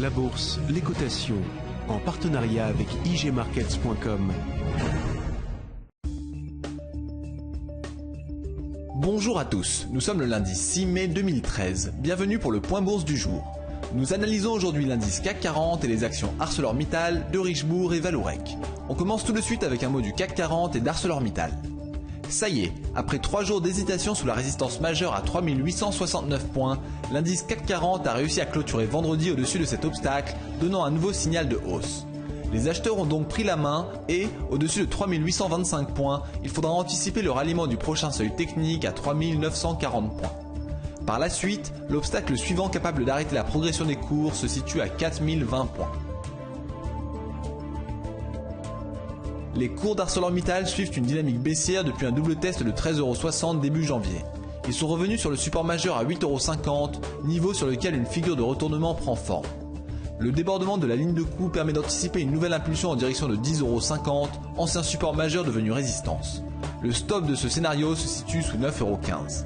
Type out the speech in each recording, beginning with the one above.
La bourse, les cotations, en partenariat avec igmarkets.com. Bonjour à tous, nous sommes le lundi 6 mai 2013. Bienvenue pour le point bourse du jour. Nous analysons aujourd'hui l'indice CAC 40 et les actions ArcelorMittal, de Richebourg et Vallourec. On commence tout de suite avec un mot du CAC 40 et d'ArcelorMittal. Ça y est, après 3 jours d'hésitation sous la résistance majeure à 3869 points, l'indice CAC 40 a réussi à clôturer vendredi au-dessus de cet obstacle, donnant un nouveau signal de hausse. Les acheteurs ont donc pris la main et, au-dessus de 3825 points, il faudra anticiper le ralliement du prochain seuil technique à 3940 points. Par la suite, l'obstacle suivant capable d'arrêter la progression des cours se situe à 4020 points. Les cours d'ArcelorMittal suivent une dynamique baissière depuis un double test de 13,60 € début janvier. Ils sont revenus sur le support majeur à 8,50 €, niveau sur lequel une figure de retournement prend forme. Le débordement de la ligne de coup permet d'anticiper une nouvelle impulsion en direction de 10,50 €, ancien support majeur devenu résistance. Le stop de ce scénario se situe sous 9,15 €.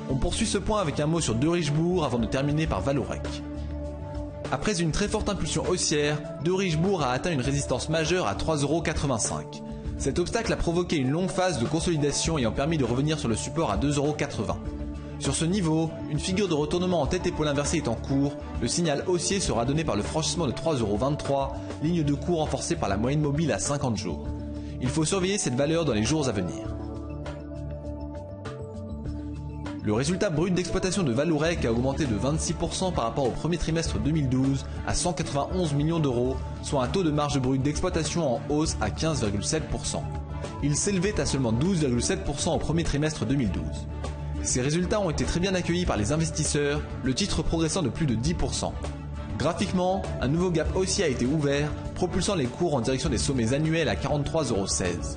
On poursuit ce point avec un mot sur de Richebourg avant de terminer par Vallourec. Après une très forte impulsion haussière, de Richebourg a atteint une résistance majeure à 3,85 €. Cet obstacle a provoqué une longue phase de consolidation ayant permis de revenir sur le support à 2,80 €. Sur ce niveau, une figure de retournement en tête-épaule inversée est en cours, le signal haussier sera donné par le franchissement de 3,23 €, ligne de cours renforcée par la moyenne mobile à 50 jours. Il faut surveiller cette valeur dans les jours à venir. Le résultat brut d'exploitation de Vallourec a augmenté de 26% par rapport au premier trimestre 2012 à 191 millions d'euros, soit un taux de marge brute d'exploitation en hausse à 15,7%. Il s'élevait à seulement 12,7% au premier trimestre 2012. Ces résultats ont été très bien accueillis par les investisseurs, le titre progressant de plus de 10%. Graphiquement, un nouveau gap haussier a été ouvert, propulsant les cours en direction des sommets annuels à 43,16 €.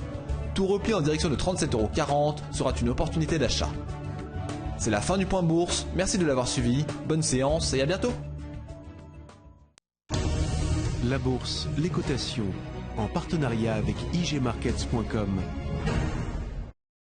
Tout repli en direction de 37,40 € sera une opportunité d'achat. C'est la fin du point bourse, merci de l'avoir suivi, bonne séance et à bientôt. La bourse, les cotations, en partenariat avec igmarkets.com.